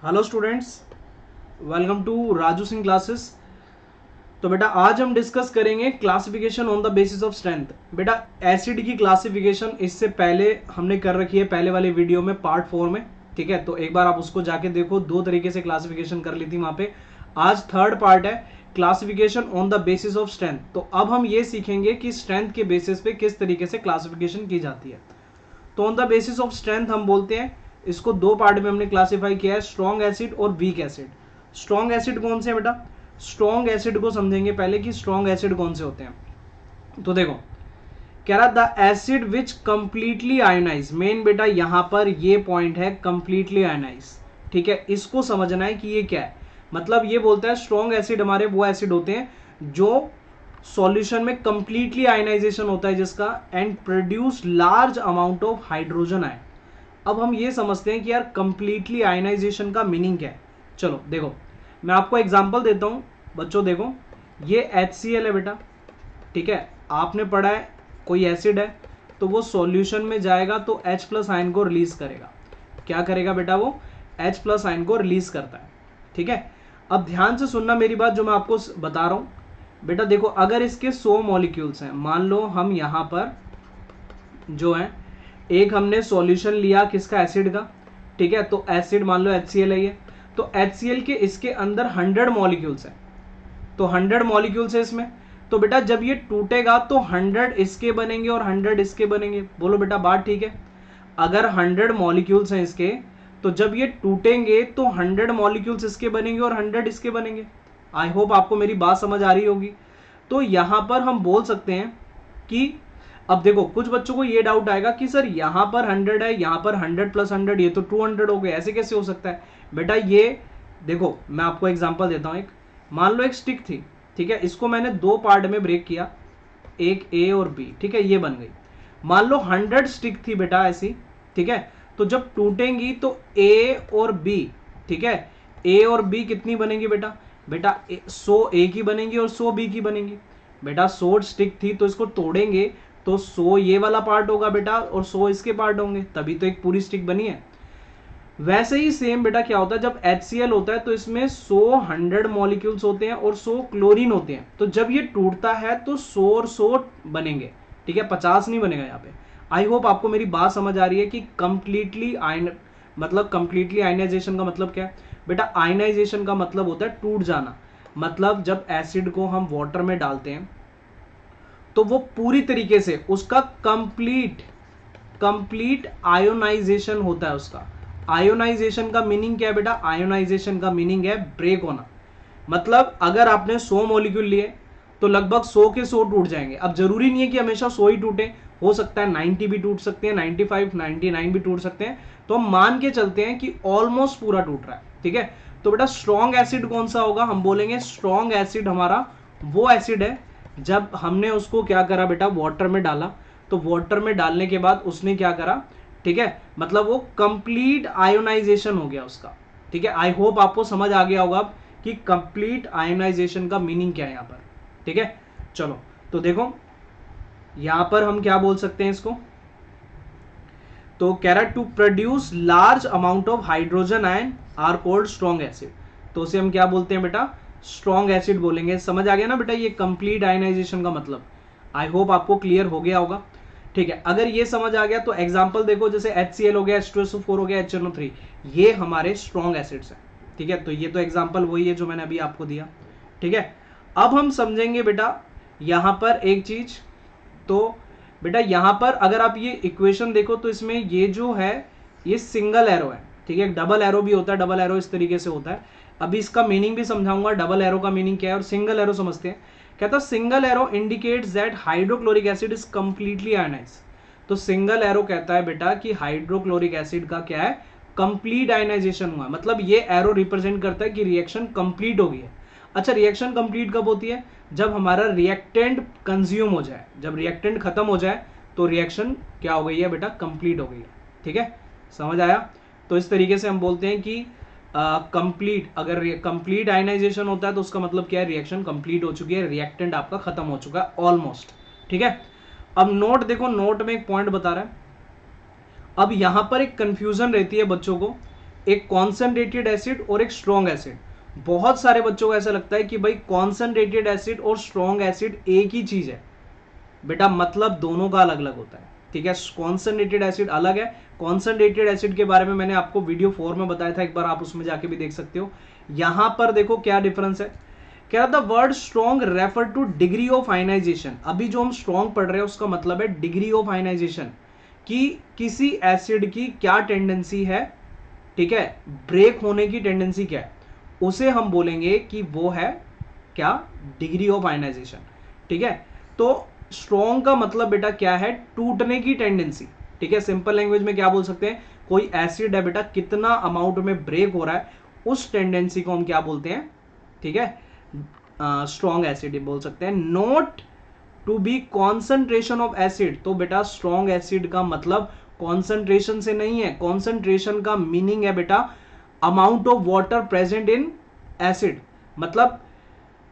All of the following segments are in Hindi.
Hello students, welcome to Raju Singh classes. तो बेटा आज हम डिस्कस करेंगे classification on the basis of strength. बेटा एसिड की क्लासिफिकेशन इससे पहले हमने कर रखी है पहले वाले वीडियो में पार्ट 4 में, ठीक है। तो एक बार आप उसको जाके देखो, दो तरीके से क्लासिफिकेशन कर ली थी वहां पे। आज थर्ड पार्ट है classification on the basis of strength. तो अब हम ये सीखेंगे कि स्ट्रेंथ के बेसिस पे किस तरीके से क्लासिफिकेशन की जाती है। तो on the basis of strength हम बोलते हैं, इसको दो पार्ट में हमने क्लासिफाई किया है, स्ट्रॉन्ग एसिड और वीक एसिड। स्ट्रॉन्ग एसिड कौन से हैं बेटा? स्ट्रॉन्ग एसिड को समझेंगे पहले कि स्ट्रॉन्ग एसिड कौन से होते हैं। तो देखो, कह रहा the acid which completely ionise. Main बेटा यहां पर ये पॉइंट है, कंप्लीटली आयोनाइज, ठीक है। इसको समझना है कि ये क्या है। मतलब ये बोलता है स्ट्रॉन्ग एसिड हमारे वो एसिड होते हैं जो सॉल्यूशन में कंप्लीटली आयनाइजेशन होता है जिसका, and produce large amount of hydrogen ion. अब हम ये समझते हैं कि यार कंप्लीटली आयनाइजेशन का मीनिंग क्या है। चलो देखो, मैं आपको एग्जांपल देता हूं बच्चों। देखो ये HCl है बेटा, ठीक है। आपने पढ़ा है कोई एसिड है तो वो सॉल्यूशन में जाएगा तो H+ आयन को रिलीज करेगा। क्या करेगा बेटा? वो H+ आयन को रिलीज करता है, ठीक है। अब ध्यान से सुनना मेरी बात जो मैं आपको बता रहा हूं बेटा। देखो अगर इसके 100 मॉलिक्यूल्स हैं, मान लो हम यहां पर जो है एक हमने सॉल्यूशन लिया किसका? एसिड का, ठीक है। तो एसिड मान लो HCl है ये, तो HCl के इसके अंदर 100 मॉलिक्यूल्स है, तो 100 मॉलिक्यूल्स है इसमें। तो बेटा जब ये टूटेगा तो 100 इसके बनेंगे और 100 इसके बनेंगे। बोलो बेटा बात ठीक है? अगर 100 मॉलिक्यूल्स हैं इसके, तो जब ये टूटेंगे तो 100 मॉलिक्यूल्स इसके बनेंगे और 100 इसके बनेंगे। आई होप आपको मेरी बात समझ आ रही होगी। तो यहां पर हम बोल सकते हैं कि अब देखो कुछ बच्चों को ये डाउट आएगा कि सर यहां पर 100 है, यहां पर 100 + 100 ये तो 200 हो गए, ऐसे कैसे हो सकता है? बेटा ये देखो मैं आपको एग्जांपल देता हूं। एक मान लो एक स्टिक थी, ठीक है। इसको मैंने दो पार्ट में ब्रेक किया, एक A और B, ठीक है, ये बन गई। मान लो 100 स्टिक थी बेटा ऐसी, ठीक है। तो जब टूटेंगी तो A और B, ठीक है, A और B कितनी बनेगी बेटा? बेटा 100 A की बनेंगी और 100 B की बनेंगी। बेटा 100 स्टिक थी तो इसको तोड़ेंगे तो 100 ये वाला पार्ट होगा बेटा और 100 इसके पार्ट होंगे, तभी तो एक पूरी स्टिक बनी है। वैसे ही सेम बेटा क्या होता है जब HCl होता है तो इसमें 100 मॉलिक्यूल्स होते हैं और 100 क्लोरीन होते हैं। तो जब ये टूटता है तो 100 और 100 बनेंगे, ठीक है, 50 नहीं बनेगा यहाँ पे। आई होप आपको मेरी बात समझ आ रही है कि कंप्लीटली मतलब कंप्लीटली आयनाइजेशन का मतलब क्या है बेटा? आयनाइजेशन का मतलब होता है टूट जाना। मतलब जब एसिड को हम वाटर में डालते हैं तो वो पूरी तरीके से उसका कंप्लीट आयोनाइजेशन होता है उसका। आयोनाइजेशन का मीनिंग क्या है बेटा? आयोनाइजेशन का मीनिंग है ब्रेक होना। मतलब अगर आपने 100 मॉलिक्यूल लिए तो लगभग 100 के 100 टूट जाएंगे। अब जरूरी नहीं है कि हमेशा 100 ही टूटे, हो सकता है 90 भी टूट सकते हैं, 95 99 भी टूट सकते हैं। तो हम मान के चलते हैं कि ऑलमोस्ट पूरा टूट रहा है, ठीक है। तो बेटा स्ट्रॉन्ग एसिड कौन सा होगा? हम बोलेंगे स्ट्रॉन्ग एसिड हमारा वो एसिड है जब हमने उसको क्या करा बेटा? वाटर में डाला। तो वाटर में डालने के बाद उसने क्या करा, ठीक है, मतलब वो कंप्लीट आयोनाइजेशन हो गया उसका, ठीक है। आई होप आपको समझ आ गया होगा अब कि कंप्लीट आयोनाइजेशन का मीनिंग क्या है यहाँ पर, ठीक है। चलो तो देखो यहां पर हम क्या बोल सकते हैं इसको। तो कह रहा है to produce large amount of hydrogen ion are called strong acid. तो उसे हम क्या बोलते हैं बेटा? स्ट्रॉन्ग एसिड बोलेंगे। समझ आ गया ना बेटा ये कंप्लीट आयनाइजेशन का मतलब? आई होप आपको क्लियर हो गया होगा, ठीक है। अगर ये समझ आ गया तो एग्जांपल देखो, जैसे HCl हो गया, H2SO4 हो गया, HNO3, ये हमारे स्ट्रॉन्ग एसिड्स हैं, ठीक है। तो ये तो एग्जांपल वही है जो मैंने अभी आपको दिया, ठीक है। अब हम समझेंगे बेटा यहां पर एक चीज। तो बेटा यहां पर अगर आप ये इक्वेशन देखो तो इसमें ये जो है ये सिंगल एरो है, ठीक है। डबल एरो भी होता है, डबल एरो इस तरीके से होता है। अभी इसका मीनिंग भी समझाऊंगा, डबल एरो का मीनिंग क्या है और सिंगल एरो समझते हैं। कहता single arrow indicates that hydrochloric acid is completely ionised. तो सिंगल एरो कहता है बेटा कि हाइड्रोक्लोरिक एसिड का क्या है? कंप्लीट आयनाइजेशन हुआ। मतलब ये एरो रिप्रेजेंट करता है कि रिएक्शन कंप्लीट हो गई है। अच्छा रिएक्शन कंप्लीट कब होती है? जब हमारा रिएक्टेंट कंज्यूम हो जाए, जब रिएक्टेंट खत्म हो जाए तो रिएक्शन क्या हो गई है बेटा? कंप्लीट हो गई है, ठीक है। समझ आया? तो इस तरीके से हम बोलते हैं कि कंप्लीट, अगर कंप्लीट आयनाइजेशन होता है तो उसका मतलब क्या है? रिएक्शन कंप्लीट हो चुकी है, रिएक्टेंट आपका खत्म हो चुका है ऑलमोस्ट, ठीक है। अब नोट देखो, नोट में एक पॉइंट बता रहा है। अब यहां पर एक कंफ्यूजन रहती है बच्चों को एक कॉन्सेंट्रेटेड एसिड और एक स्ट्रॉन्ग एसिड। बहुत सारे बच्चों को ऐसा लगता है कि भाई कॉन्सेंट्रेटेड एसिड और स्ट्रॉन्ग एसिड एक ही चीज है। बेटा मतलब दोनों का अलग अलग होता है, ठीक है। कॉन्सेंट्रेटेड एसिड अलग है। कॉन्सेंट्रेटेड एसिड के बारे में मैंने आपको वीडियो 4 में बताया था, एक बार आप उसमें जाके भी देख सकते हो। यहां पर देखो क्या डिफरेंस है। कह रहा था word strong refer to degree of ionisation. अभी जो हम स्ट्रॉन्ग पढ़ रहे हैं उसका मतलब है डिग्री ऑफ आयनाइजेशन, कि किसी एसिड की क्या टेंडेंसी है, ठीक है, ब्रेक होने की टेंडेंसी क्या है, उसे हम बोलेंगे कि वो है क्या, डिग्री ऑफ आयनाइजेशन, ठीक है। तो स्ट्रॉन्ग का मतलब बेटा क्या है, टूटने की टेंडेंसी, ठीक है। सिंपल लैंग्वेज में क्या बोल सकते हैं, कोई एसिड है बेटा कितना अमाउंट में ब्रेक हो रहा है, उस टेंडेंसी को हम क्या बोलते हैं, ठीक है, स्ट्रॉन्ग एसिड बोल सकते हैं। Not to be concentration of acid, तो बेटा स्ट्रॉन्ग एसिड का मतलब कॉन्सेंट्रेशन से नहीं है। कॉन्सेंट्रेशन का मीनिंग है बेटा amount of water present in acid, मतलब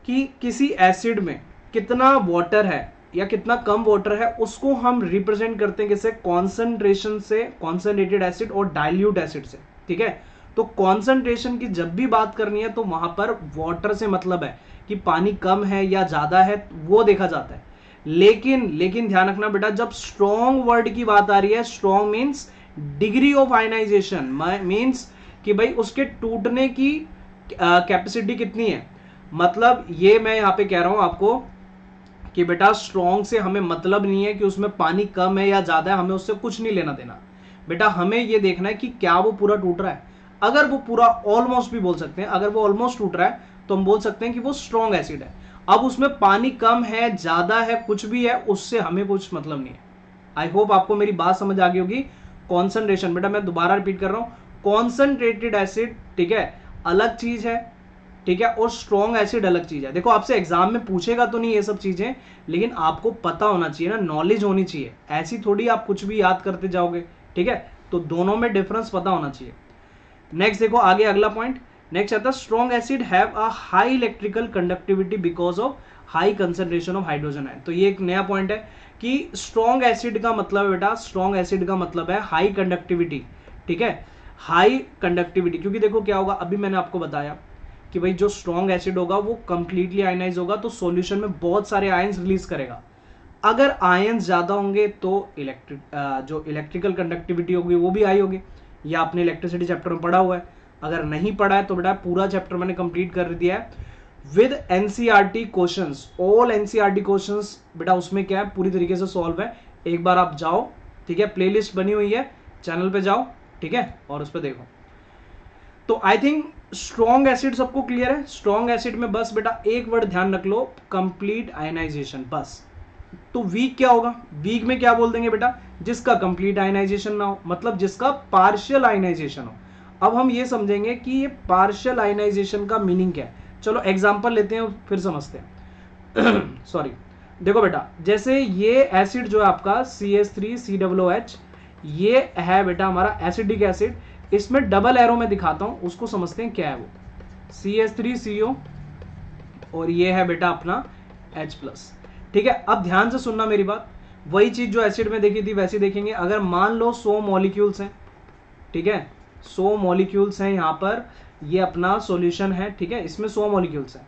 कि किसी एसिड में कितना वाटर है या कितना कम वाटर है, उसको हम रिप्रेजेंट करते हैं किसे, कॉन्सेंट्रेशन से, कॉन्सेंट्रेटेड एसिड और डाइल्यूट एसिड से, ठीक है। तो कॉन्सेंट्रेशन की जब भी बात करनी है तो वहां पर वाटर से मतलब है कि पानी कम है या ज्यादा है, वो देखा जाता है। लेकिन ध्यान रखना बेटा, जब स्ट्रॉन्ग वर्ड की बात आ रही है, strong means degree of ionisation, means कि भाई उसके टूटने की कैपेसिटी कितनी है। मतलब ये मैं यहां पे कह रहा हूं आपको कि बेटा स्ट्रॉन्ग से हमें मतलब नहीं है कि उसमें पानी कम है या ज्यादा है, हमें उससे कुछ नहीं लेना देना। बेटा हमें ये देखना है कि क्या वो पूरा टूट रहा है। अगर वो पूरा, ऑलमोस्ट भी बोल सकते हैं, अगर वो ऑलमोस्ट टूट रहा है तो हम बोल सकते हैं कि वो स्ट्रॉन्ग एसिड है। अब उसमें पानी कम है, ज्यादा है, कुछ भी है, उससे हमें कुछ मतलब नहीं है। आई होप आपको मेरी बात समझ आ गई होगी। कॉन्सेंट्रेशन, बेटा मैं दोबारा रिपीट कर रहा हूं, कॉन्सेंट्रेटेड एसिड, ठीक है, अलग चीज है, ठीक है, और स्ट्रॉन्ग एसिड अलग चीज है। देखो आपसे एग्जाम में पूछेगा तो नहीं ये सब चीजें, लेकिन आपको पता होना चाहिए ना, नॉलेज होनी चाहिए। ऐसी थोड़ी आप कुछ भी याद करते जाओगे, ठीक है। तो दोनों में डिफरेंस पता होना चाहिए। नेक्स्ट देखो आगे अगला पॉइंट, नेक्स्ट आता है strong acid have a high electrical conductivity because of high concentration of hydrogen ion. तो ये एक नया पॉइंट है कि स्ट्रॉन्ग एसिड का मतलब है बेटा, स्ट्रॉन्ग एसिड का मतलब है हाई कंडक्टिविटी, ठीक है, हाई कंडक्टिविटी। क्योंकि देखो क्या होगा, अभी मैंने आपको बताया कि भाई जो स्ट्रॉन्ग एसिड होगा वो कंप्लीटली आयनाइज होगा, तो सॉल्यूशन में बहुत सारे आयंस रिलीज करेगा। अगर आयंस ज्यादा होंगे तो जो इलेक्ट्रिकल कंडक्टिविटी होगी वो भी हाई होगी। या आपने इलेक्ट्रिसिटी चैप्टर में पढ़ा हुआ है, अगर नहीं पढ़ा है तो बेटा पूरा चैप्टर मैंने कंप्लीट कर दिया है with NCERT questions, all NCERT questions बेटा उसमें क्या है पूरी तरीके से सॉल्व है। एक बार आप जाओ, ठीक है, प्लेलिस्ट बनी हुई है, चैनल पे जाओ, ठीक है, और उस पर देखो। तो आई थिंक स्ट्रॉन्ग एसिड सबको क्लियर है। स्ट्रॉन्ग एसिड में बस बेटा एक वर्ड ध्यान रख लो, कंप्लीट आयनाइजेशन, बस। तो वीक क्या होगा, वीक में क्या बोल देंगे बेटा, जिसका कंप्लीट आयनाइजेशन ना हो, मतलब जिसका पार्शियल आयनाइजेशन हो। अब हम ये समझेंगे कि ये पार्शियल आयनाइजेशन का मीनिंग क्या है। चलो एग्जांपल लेते हैं फिर समझते हैं। सॉरी, देखो बेटा, जैसे ये एसिड जो है आपका CH3COOH, ये है बेटा हमारा एसिडिक एसिड। इसमें डबल एरो में दिखाता हूं, उसको समझते हैं क्या है वो, CH3CO और ये है बेटा अपना H+, ठीक है। अब ध्यान से सुनना मेरी बात, वही चीज जो एसिड में देखी थी वैसे देखेंगे। अगर मान लो 100 मॉलिक्यूल्स हैं, ठीक है, 100 मॉलिक्यूल्स हैं यहाँ पर, ये अपना सॉल्यूशन है, ठीक है, इसमें 100 मॉलिक्यूल्स हैं।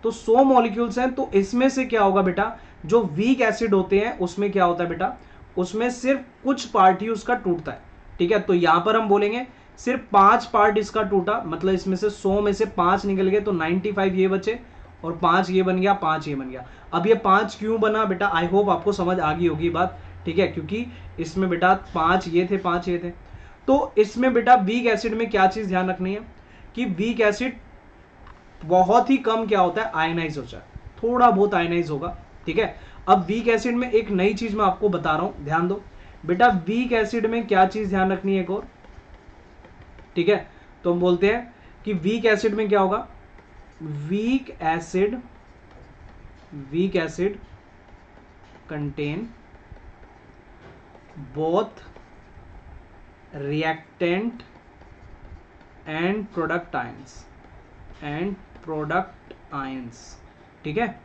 तो 100 मॉलिक्यूल्स हैं, तो इसमें से क्या होगा बेटा, जो वीक एसिड होते हैं उसमें क्या होता है बेटा, उसमें सिर्फ कुछ पार्ट ही उसका टूटता है, ठीक है। तो यहां पर हम बोलेंगे सिर्फ 5 पार्ट इसका टूटा, मतलब इसमें से 100 में से 5 निकल गए, तो 95 ये बचे और 5 ये बन गया, 5 ये बन गया। अब ये 5 क्यों बना बेटा, आई होप आपको समझ आ गई होगी बात, ठीक है, क्योंकि इसमें बेटा 5 ये थे, 5 ये थे। तो इसमें बेटा वीक एसिड में क्या चीज ध्यान रखनी है कि वीक एसिड बहुत ही कम क्या होता है, आयनाइज हो जाए, थोड़ा बहुत आयनाइज होगा, ठीक है। अब वीक एसिड में एक नई चीज मैं आपको बता रहा हूं, ध्यान दो बेटा। वीक एसिड में क्या चीज ध्यान रखनी है एक और, ठीक है। तो हम बोलते हैं कि वीक एसिड में क्या होगा, weak acid contain both reactant and product ions, ठीक है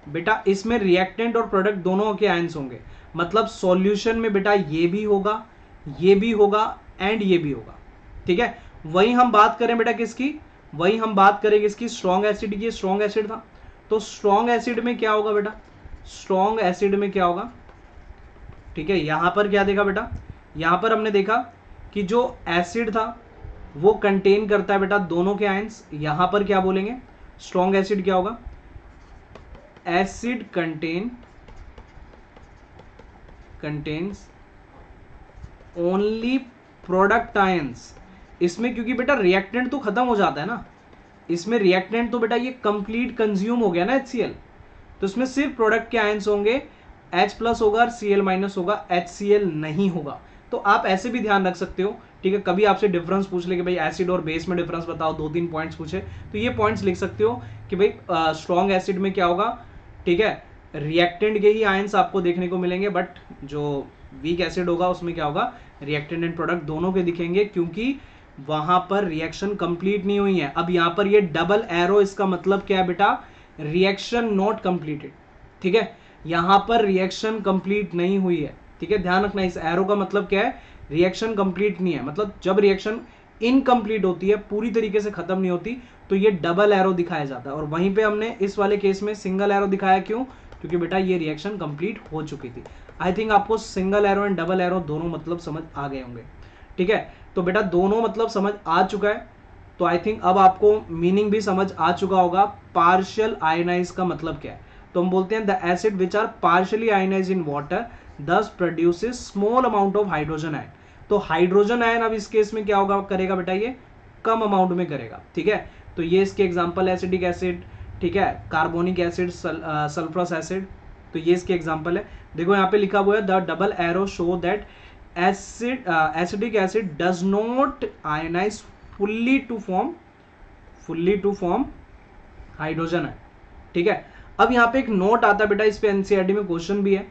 बेटा। इसमें रिएक्टेंट और प्रोडक्ट दोनों के आयंस होंगे, मतलब सॉल्यूशन में बेटा ये भी होगा, ये भी होगा एंड ये भी होगा, ठीक है। वही हम बात करें बेटा किसकी, वही हम बात करेंगे इसकी स्ट्रॉन्ग एसिड की। स्ट्रॉन्ग एसिड था तो स्ट्रॉन्ग एसिड में क्या होगा बेटा, स्ट्रॉन्ग एसिड में क्या होगा, ठीक है। यहां पर क्या देखा बेटा, यहां पर हमने देखा कि जो एसिड था वो कंटेन करता है बेटा दोनों के आयंस। यहां पर क्या बोलेंगे, स्ट्रॉन्ग एसिड क्या होगा, acid contains only product ions. इसमें क्योंकि बेटा रिएक्टेंट तो खत्म हो जाता है ना, इसमें रिएक्टेंट तो बेटा ये कंप्लीट कंज्यूम हो गया ना HCl, तो इसमें सिर्फ प्रोडक्ट के आयंस होंगे, H+ होगा और Cl- होगा, HCl नहीं होगा। तो आप ऐसे भी ध्यान रख सकते हो, ठीक है। कभी आपसे डिफरेंस पूछ ले कि भाई एसिड और बेस में डिफरेंस बताओ, 2-3 पॉइंट्स पूछे तो ये पॉइंट्स लिख सकते हो कि भाई स्ट्रॉन्ग एसिड में क्या होगा, ठीक है, रिएक्टेंट के ही आयंस आपको देखने को मिलेंगे, बट जो वीक एसिड होगा उसमें क्या होगा, रिएक्टेंट एंड प्रोडक्ट दोनों के दिखेंगे, क्योंकि वहां पर रिएक्शन कंप्लीट नहीं हुई है। अब यहां पर ये डबल एरो, इसका मतलब क्या है बेटा, रिएक्शन नॉट कंप्लीटेड, ठीक है। यहां पर रिएक्शन कंप्लीट नहीं हुई है, ठीक है। ध्यान रखना, इस एरो का मतलब क्या है, रिएक्शन कंप्लीट नहीं है। मतलब जब रिएक्शन इनकम्प्लीट होती है, पूरी तरीके से खत्म नहीं होती, तो ये डबल एरो दिखाया जाता है। और वहीं पे हमने इस वाले केस में सिंगल एरो दिखाया, क्यों, क्योंकि बेटा ये रिएक्शन कंप्लीट हो चुकी थी। आई थिंक आपको single arrow and double arrow दोनों मतलब समझ आ गए होंगे, ठीक है। तो बेटा दोनों मतलब समझ आ चुका है, तो आई थिंक अब आपको मीनिंग भी समझ आ चुका होगा। पार्शियल आयनाइज का मतलब क्या है, तो हम बोलते हैं the acid which are partially ionize in water thus produces small amount of hydrogen ion. तो हाइड्रोजन आयन अब इस केस में क्या होगा, करेगा बेटा, ये कम अमाउंट में करेगा, ठीक है। तो ये इसके एग्जांपल, एसिडिक एसिड, ठीक है, कार्बोनिक एसिड, सल्फ्रस एसिड, तो ये इसके एग्जांपल है। देखो यहाँ पे लिखा हुआ है the double arrow show that acidic acid does not ionise fully to form hydrogen ion, ठीक है। अब यहाँ पे एक नोट आता है बेटा, इस पे एनसीईआरटी में क्वेश्चन भी है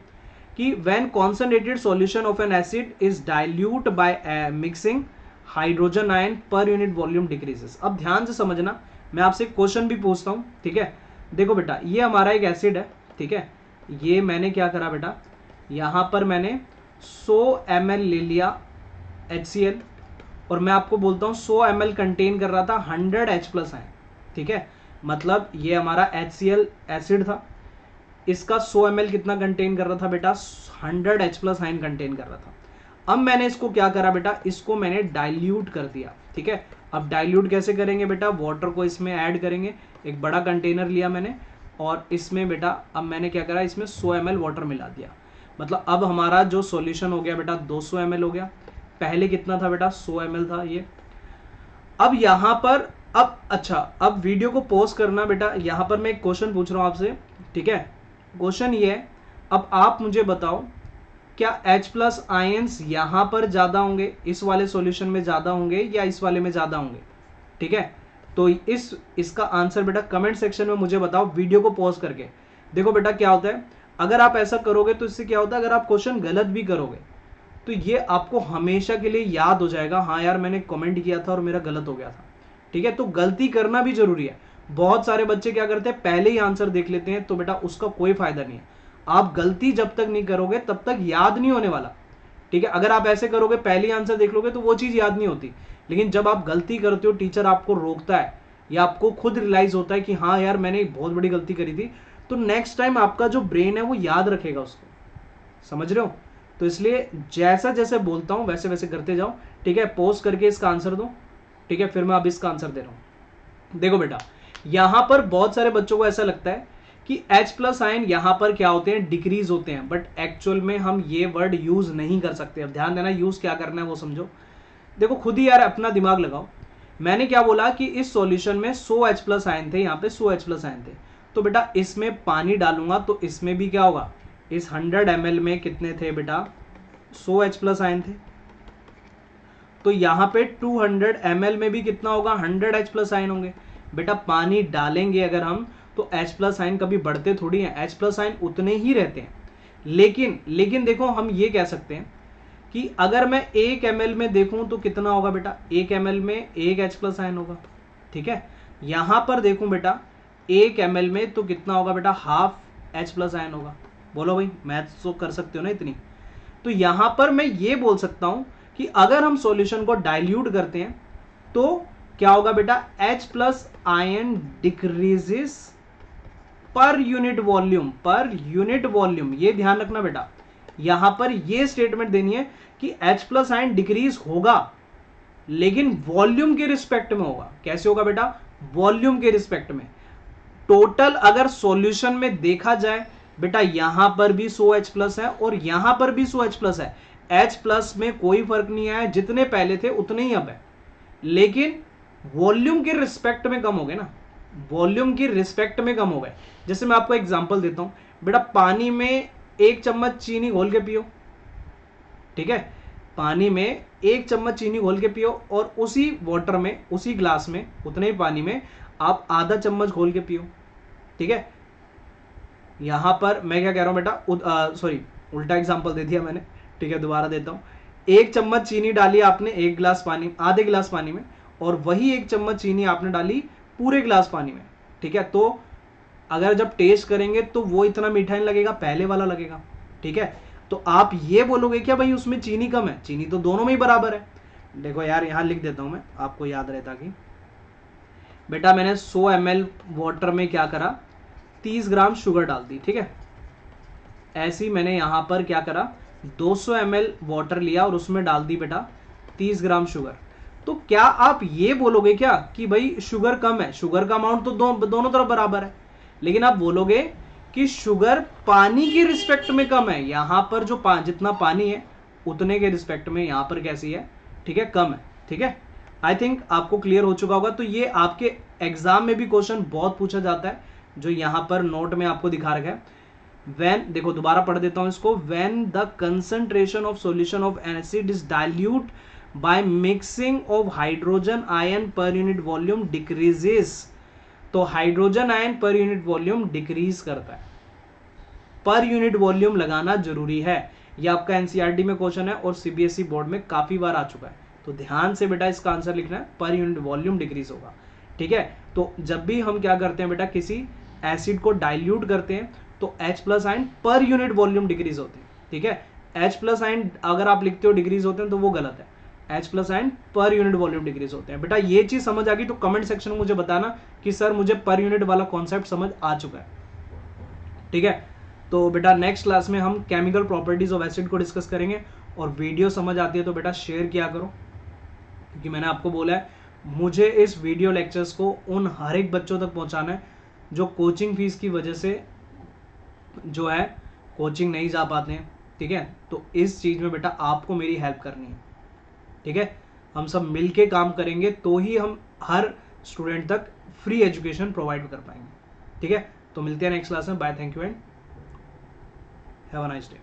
कि when concentrated solution of N acid is dilute by mixing hydrogen ion per unit volume decreases. अब ध्यान से समझना, मैं आपसे क्वेश्चन भी पूछता हूं, ठीक है। देखो बेटा, ये हमारा एक एसिड है, ठीक है। ये मैंने क्या करा बेटा, यहां पर मैंने 100 ml ले लिया HCl, और मैं आपको बोलता हूं 100 ml कंटेन कर रहा था 100 H+ आयन, ठीक है। मतलब ये हमारा HCl एसिड था, इसका 100 ml कितना कंटेन कर रहा था बेटा, 100 H+ आयन कंटेन कर रहा था। अब मैंने इसको क्या करा बेटा, इसको मैंने डाइल्यूट कर दिया, ठीक है। अब डाइल्यूट कैसे करेंगे बेटा, वाटर को इसमें ऐड करेंगे। एक बड़ा कंटेनर लिया मैंने, और इसमें बेटा अब मैंने क्या करा, इसमें 100 ml वाटर मिला दिया। मतलब अब हमारा जो सॉल्यूशन हो गया बेटा 200 ml हो गया। पहले कितना था बेटा, 100 ml था ये। अब यहां पर अब वीडियो को पॉज करना बेटा, यहां पर मैं एक क्वेश्चन पूछ रहा हूं आपसे, ठीक है। क्वेश्चन ये है, अब आप मुझे बताओ क्या H+ आयंस यहां पर ज्यादा होंगे, इस वाले सॉल्यूशन में ज्यादा होंगे या इस वाले में ज्यादा होंगे, ठीक है। तो इसका आंसर बेटा कमेंट सेक्शन में मुझे बताओ, वीडियो को पॉज करके। देखो बेटा क्या होता है, अगर आप ऐसा करोगे तो इससे क्या होता है, अगर आप क्वेश्चन गलत भी करोगे तो ये आपको हमेशा के लिए याद हो जाएगा, हाँ यार मैंने कमेंट किया था और मेरा गलत हो गया था, ठीक है। तो गलती करना भी जरूरी है। बहुत सारे बच्चे क्या करते हैं, पहले ही आंसर देख लेते हैं, तो बेटा उसका कोई फायदा नहीं है। आप गलती जब तक नहीं करोगे तब तक याद नहीं होने वाला, ठीक है। अगर आप ऐसे करोगे, पहले ही आंसर देख लोगे, तो वो चीज याद नहीं होती। लेकिन जब आप गलती करते हो, टीचर आपको रोकता है या आपको खुद रियलाइज होता है कि हाँ यार मैंने बहुत बड़ी गलती करी थी, तो नेक्स्ट टाइम आपका जो ब्रेन है वो याद रखेगा उसको, समझ रहे हो। तो इसलिए जैसा जैसे बोलता हूं वैसे वैसे करते जाओ, ठीक है। पोस्ट करके इसका आंसर दो, ठीक है। फिर मैं अब इसका आंसर दे रहा हूं। देखो बेटा, यहां पर बहुत सारे बच्चों को ऐसा लगता है कि H+ आयन यहां पर क्या होते हैं, डिक्रीज होते हैं, बट एक्चुअल में हम ये वर्ड यूज नहीं कर सकते। अब ध्यान देना, यूज क्या करना है वो समझो। देखो खुद ही यार अपना दिमाग लगाओ। मैंने क्या बोला कि इस सॉल्यूशन में 100 H+ आयन थे, यहाँ पे 100 H+ आयन थे, तो बेटा इसमें पानी डालूंगा तो इसमें भी क्या होगा, इस 100 ml में कितने थे बेटा, 100 H+ आयन थे। तो यहाँ पे 200 ml में भी कितना होगा, 100 H+ आयन होंगे। बेटा पानी डालेंगे अगर हम तो H+ आयन कभी बढ़ते थोड़ी हैं, H+ आयन उतने ही रहते हैं। लेकिन देखो हम ये कह सकते हैं कि अगर मैं 1 ml में देखूं तो कितना होगा बेटा, 1 ml में 1 H+ आयन होगा, ठीक है। यहां पर देखूं बेटा 1 ml में तो कितना होगा बेटा, हाफ H+ आयन होगा। बोलो भाई, मैथ्स तो कर सकते हो ना इतनी। तो यहां पर मैं ये बोल सकता हूं कि अगर हम सॉल्यूशन को डाइल्यूट करते हैं तो क्या होगा बेटा, H प्लस आयन डिक्रीजेस पर यूनिट वॉल्यूम, पर यूनिट वॉल्यूम। ये ध्यान रखना बेटा, यहां पर ये स्टेटमेंट देनी है कि H प्लस आयन डिक्रीज होगा लेकिन वॉल्यूम के रिस्पेक्ट में होगा। कैसे होगा बेटा, वॉल्यूम के रिस्पेक्ट में। टोटल अगर सॉल्यूशन में देखा जाए बेटा, यहां पर भी 100 H प्लस है और यहां पर भी 100 H प्लस है। H प्लस में कोई फर्क नहीं आया, जितने पहले थे उतने ही अब है, लेकिन वॉल्यूम के रिस्पेक्ट में कम हो गए ना, वॉल्यूम की रिस्पेक्ट में कम हो गए। जैसे मैं आपको एग्जांपल देता हूं बेटा, पानी में 1 चम्मच चीनी घोल के पियो, ठीक है, पानी में 1 चम्मच चीनी घोल के पियो और उसी वाटर में, उसी ग्लास में, उतने ही पानी में आप आधा चम्मच घोल के पियो, ठीक है। यहां पर मैं क्या कह रहा हूं बेटा, सॉरी उल्टा एग्जांपल दे दिया मैंने, ठीक है, दोबारा देता हूं। 1 चम्मच चीनी डाली आपने 1 गिलास पानी, आधे गिलास पानी में, और वही 1 चम्मच चीनी आपने डाली पूरे गिलास पानी में, ठीक है। तो अगर जब टेस्ट करेंगे तो वो इतना मीठा नहीं लगेगा, पहले वाला लगेगा, ठीक है। तो आप ये बोलोगे क्या भाई उसमें चीनी कम है, चीनी तो दोनों में ही बराबर है। देखो यार, यहां लिख देता हूं मैं, आपको याद रहे ताकि बेटा, मैंने 100 ml वाटर में क्या करा, 30 ग्राम शुगर डाल दी, ठीक है। ऐसे ही मैंने यहां पर क्या करा, 200 ml वाटर लिया और उसमें डाल दी बेटा 30 ग्राम शुगर। तो क्या आप ये बोलोगे क्या कि भाई शुगर कम है, शुगर का अमाउंट तो दोनों तरफ बराबर है, लेकिन आप बोलोगे कि शुगर पानी की रिस्पेक्ट में कम है। यहां पर जो जितना पानी है उतने के रिस्पेक्ट में यहां पर कैसी है, ठीक है, कम है, ठीक है। आई थिंक आपको क्लियर हो चुका होगा। तो ये आपके एग्जाम में भी क्वेश्चन बहुत पूछा जाता है, जो यहां पर नोट में आपको दिखा रखा है। व्हेन, देखो दोबारा पढ़ देता हूं इसको, when the concentration of solution of acid is dilute by mixing of hydrogen ion per unit volume decreases. तो hydrogen ion per unit volume decrease करता है, पर यूनिट वॉल्यूम लगाना जरूरी है। यह आपका एनसीईआरटी में क्वेश्चन है और सीबीएसई बोर्ड में काफी बार आ चुका है। तो ध्यान से बेटा इसका आंसर लिखना है, पर यूनिट वॉल्यूम डिक्रीज होगा, ठीक है। तो जब भी हम क्या करते हैं बेटा, किसी एसिड को डाइल्यूट करते हैं तो H plus ion per unit volume decrease होते हैं, ठीक है। H प्लस आयन अगर आप लिखते हो डिक्रीज होते हैं तो वो गलत है, H plus ion per unit volume decrease होते हैं। बेटा ये चीज समझ आ गई तो कमेंट सेक्शन में मुझे बताना कि सर मुझे पर यूनिट वाला कॉन्सेप्ट समझ आ चुका है, ठीक है। तो बेटा नेक्स्ट क्लास में हम केमिकल प्रॉपर्टीज ऑफ एसिड को डिस्कस करेंगे। और वीडियो समझ आती है तो बेटा शेयर किया करो, क्योंकि मैंने आपको बोला है मुझे इस वीडियो लेक्चर्स को उन हर एक बच्चों तक पहुंचाना है जो कोचिंग फीस की वजह से जो है कोचिंग नहीं जा पाते हैं, ठीक है। तो इस चीज में बेटा आपको मेरी हेल्प करनी है, ठीक है। हम सब मिलके काम करेंगे तो ही हम हर स्टूडेंट तक फ्री एजुकेशन प्रोवाइड कर पाएंगे, ठीक है। तो मिलते हैं नेक्स्ट क्लास में। Bye, thank you and have a nice day.